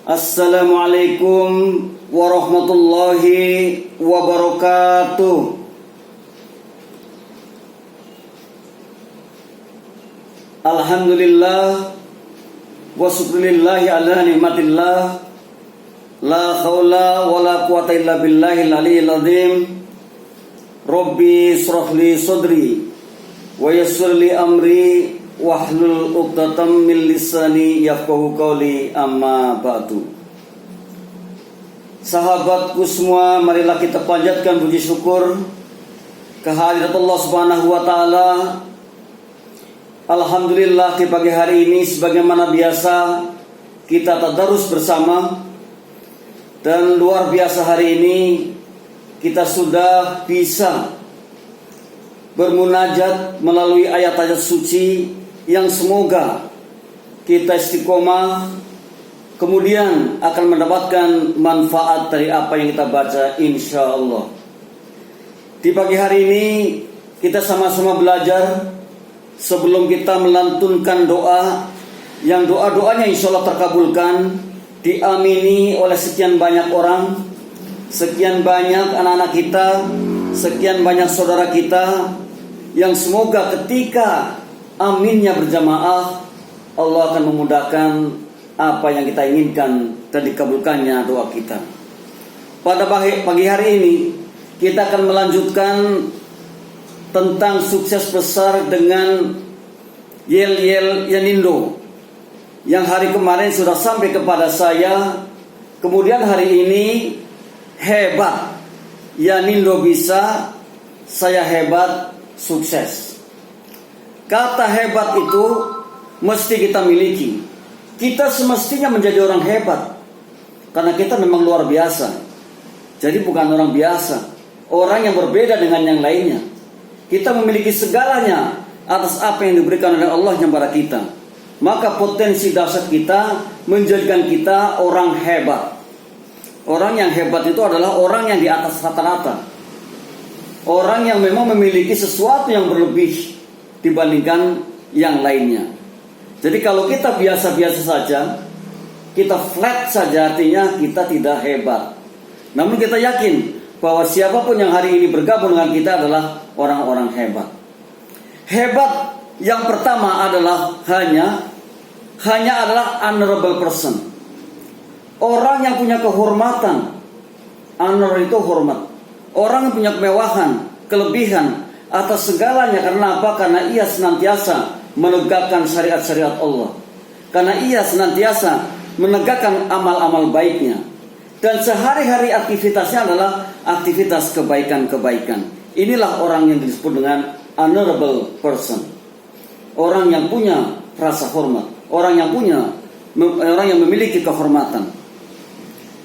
Assalamualaikum warahmatullahi wabarakatuh. Alhamdulillah wa syukrillahi ala nikmatillah. La haula wa la quwata illa billahil aliyyil azim. Rabbi shrah li sadri wa yassir li amri wahlul 'uqdatam min lisani yafqahu qawli, amma ba'du. Sahabatku semua, marilah kita panjatkan puji syukur kehadirat Allah Subhanahu wa taala. Alhamdulillah, di pagi hari ini sebagaimana biasa kita tadarus bersama, dan luar biasa hari ini kita sudah bisa bermunajat melalui ayat-ayat suci yang semoga kita istiqomah, kemudian akan mendapatkan manfaat dari apa yang kita baca insya Allah. Di pagi hari ini kita sama-sama belajar sebelum kita melantunkan doa yang doa-doanya insya Allah terkabulkan, diamini oleh sekian banyak orang, sekian banyak anak-anak kita, sekian banyak saudara kita, yang semoga ketika aminnya berjamaah, Allah akan memudahkan apa yang kita inginkan dan dikabulkannya doa kita. Pada pagi hari ini kita akan melanjutkan tentang sukses besar dengan Yel-Yel Yanindo yang hari kemarin sudah sampai kepada saya. Kemudian hari ini hebat, Yanindo bisa, saya hebat, sukses. Kata hebat itu mesti kita miliki. Kita semestinya menjadi orang hebat karena kita memang luar biasa. Jadi bukan orang biasa, orang yang berbeda dengan yang lainnya. Kita memiliki segalanya atas apa yang diberikan oleh Allah kepada kita. Maka potensi dasar kita menjadikan kita orang hebat. Orang yang hebat itu adalah orang yang di atas rata-rata. Orang yang memang memiliki sesuatu yang berlebih dibandingkan yang lainnya. Jadi kalau kita biasa-biasa saja, kita flat saja, artinya kita tidak hebat. Namun kita yakin bahwa siapapun yang hari ini bergabung dengan kita adalah orang-orang hebat. Hebat yang pertama adalah hanya adalah honorable person. Orang yang punya kehormatan. Honor itu hormat. Orang yang punya kemewahan, kelebihan atas segalanya. Karena apa? Karena ia senantiasa menegakkan syariat-syariat Allah. Karena ia senantiasa menegakkan amal-amal baiknya. Dan sehari-hari aktivitasnya adalah aktivitas kebaikan-kebaikan. Inilah orang yang disebut dengan honorable person. Orang yang punya rasa hormat, orang yang memiliki kehormatan.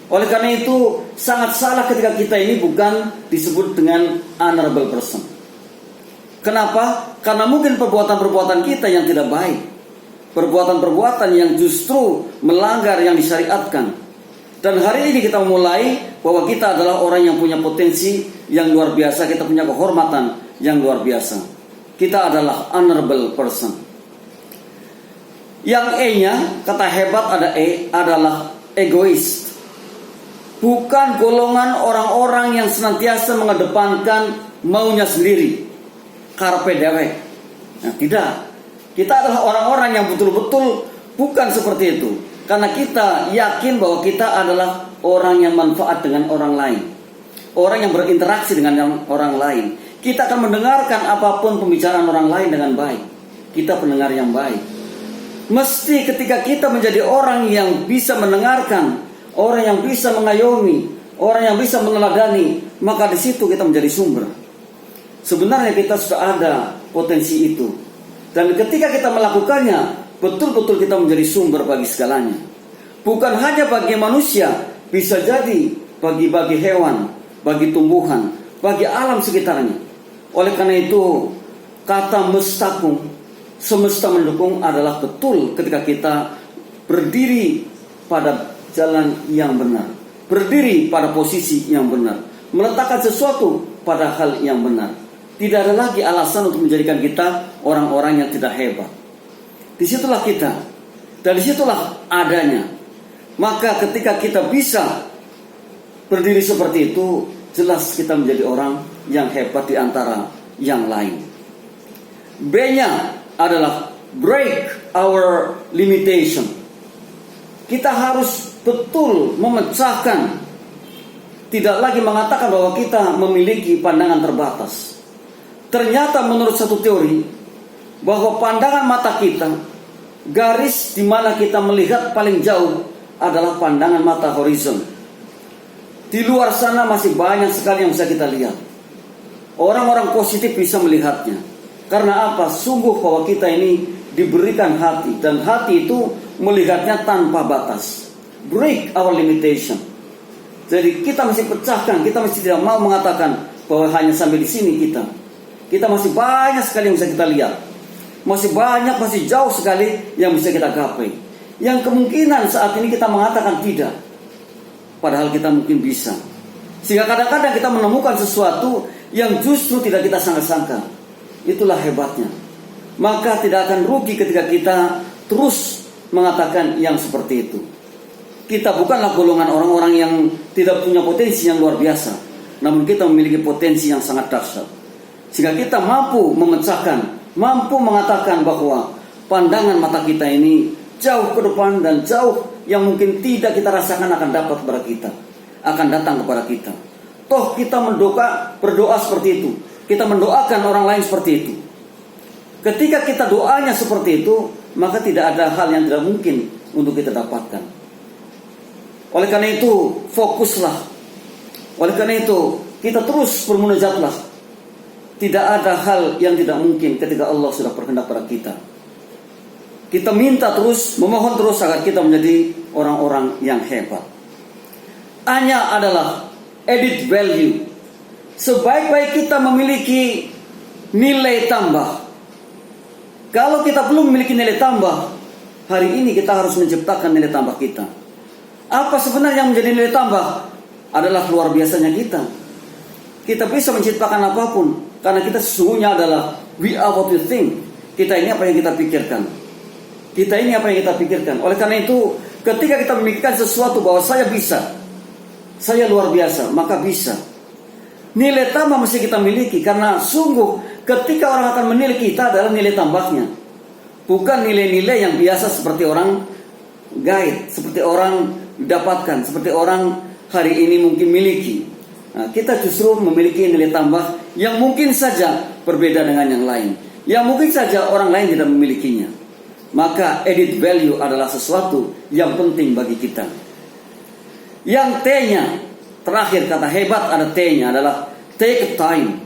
Oleh karena itu sangat salah ketika kita ini bukan disebut dengan honorable person. Kenapa? Karena mungkin perbuatan-perbuatan kita yang tidak baik, perbuatan-perbuatan yang justru melanggar yang disyariatkan. Dan hari ini kita mulai bahwa kita adalah orang yang punya potensi yang luar biasa, kita punya kehormatan yang luar biasa. Kita adalah honorable person. Yang E-nya, kata hebat ada E, adalah egois. Bukan golongan orang-orang yang senantiasa mengedepankan maunya sendiri, carpe diem. Nah, tidak. Kita adalah orang-orang yang betul-betul bukan seperti itu. Karena kita yakin bahwa kita adalah orang yang manfaat dengan orang lain, orang yang berinteraksi dengan orang lain. Kita akan mendengarkan apapun pembicaraan orang lain dengan baik. Kita pendengar yang baik. Mesti ketika kita menjadi orang yang bisa mendengarkan, orang yang bisa mengayomi, orang yang bisa meneladani, maka di situ kita menjadi sumber. Sebenarnya kita sudah ada potensi itu. Dan ketika kita melakukannya, betul-betul kita menjadi sumber bagi segalanya. Bukan hanya bagi manusia, bisa jadi bagi hewan, bagi tumbuhan, bagi alam sekitarnya. Oleh karena itu, kata mustaqim, semesta mendukung, adalah betul ketika kita berdiri pada jalan yang benar, berdiri pada posisi yang benar, meletakkan sesuatu pada hal yang benar. Tidak ada lagi alasan untuk menjadikan kita orang-orang yang tidak hebat. Disitulah kita, dan disitulah adanya. Maka ketika kita bisa berdiri seperti itu, jelas kita menjadi orang yang hebat di antara yang lain. B-nya adalah break our limitation. Kita harus betul memecahkan, tidak lagi mengatakan bahwa kita memiliki pandangan terbatas. Ternyata menurut satu teori, bahwa pandangan mata kita, garis di mana kita melihat paling jauh adalah pandangan mata horizon. Di luar sana masih banyak sekali yang bisa kita lihat. Orang-orang positif bisa melihatnya. Karena apa? Sungguh bahwa kita ini diberikan hati, dan hati itu melihatnya tanpa batas. Break our limitation. Jadi kita mesti pecahkan, kita mesti tidak mau mengatakan bahwa hanya sampai di sini kita. Kita masih banyak sekali yang bisa kita lihat. Masih banyak, masih jauh sekali yang bisa kita gapai. Yang kemungkinan saat ini kita mengatakan tidak, padahal kita mungkin bisa. Sehingga kadang-kadang kita menemukan sesuatu yang justru tidak kita sangka-sangka. Itulah hebatnya. Maka tidak akan rugi ketika kita terus mengatakan yang seperti itu. Kita bukanlah golongan orang-orang yang tidak punya potensi yang luar biasa, namun kita memiliki potensi yang sangat dahsyat. Sehingga kita mampu memecahkan, mampu mengatakan bahwa pandangan mata kita ini jauh ke depan dan jauh yang mungkin tidak kita rasakan akan dapat kepada kita, akan datang kepada kita. Toh kita berdoa seperti itu, kita mendoakan orang lain seperti itu. Ketika kita doanya seperti itu, maka tidak ada hal yang tidak mungkin untuk kita dapatkan. Oleh karena itu, fokuslah. Oleh karena itu, kita terus bermunajatlah. Tidak ada hal yang tidak mungkin ketika Allah sudah berkehendak pada kita. Kita minta terus, memohon terus agar kita menjadi orang-orang yang hebat. A-nya adalah added value. Sebaik-baik kita memiliki nilai tambah. Kalau kita belum memiliki nilai tambah, hari ini kita harus menciptakan nilai tambah kita. Apa sebenarnya yang menjadi nilai tambah? Adalah luar biasanya kita. Kita bisa menciptakan apapun, karena kita sesungguhnya adalah we are what we think. Kita ini apa yang kita pikirkan. Kita ini apa yang kita pikirkan. Oleh karena itu, ketika kita memikirkan sesuatu bahwa saya bisa, saya luar biasa, maka bisa. Nilai tambah mesti kita miliki, karena sungguh ketika orang akan menilai kita adalah nilai tambahnya. Bukan nilai-nilai yang biasa seperti orang guide, seperti orang dapatkan, seperti orang hari ini mungkin miliki. Nah, kita justru memiliki nilai tambah yang mungkin saja berbeda dengan yang lain, yang mungkin saja orang lain tidak memilikinya. Maka added value adalah sesuatu yang penting bagi kita. Yang T-nya, terakhir kata hebat ada T-nya, adalah take time.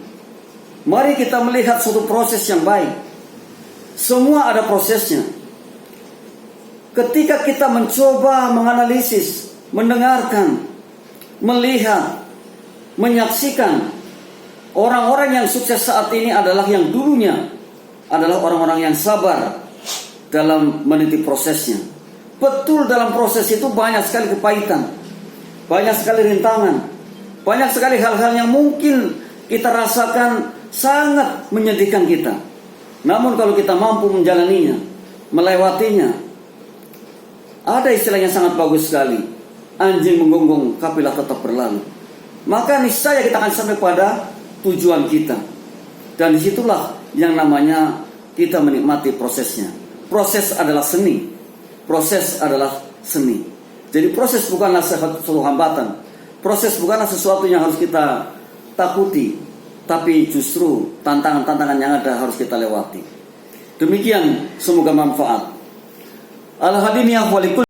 Mari kita melihat suatu proses yang baik. Semua ada prosesnya. Ketika kita mencoba menganalisis, mendengarkan, melihat, menyaksikan orang-orang yang sukses saat ini adalah yang dulunya adalah orang-orang yang sabar dalam meniti prosesnya. Betul, dalam proses itu banyak sekali kepahitan, banyak sekali rintangan, banyak sekali hal-hal yang mungkin kita rasakan sangat menyedihkan kita. Namun kalau kita mampu menjalaninya, melewatinya, ada istilah yang sangat bagus sekali, anjing menggonggong kapilah tetap berlalu. Maka niscaya kita akan sampai pada tujuan kita. Dan disitulah yang namanya kita menikmati prosesnya. Proses adalah seni. Proses adalah seni. Jadi proses bukanlah suatu hambatan. Proses bukanlah sesuatu yang harus kita takuti, tapi justru tantangan-tantangan yang ada harus kita lewati. Demikian, semoga manfaat. Al-hadiniyah walikul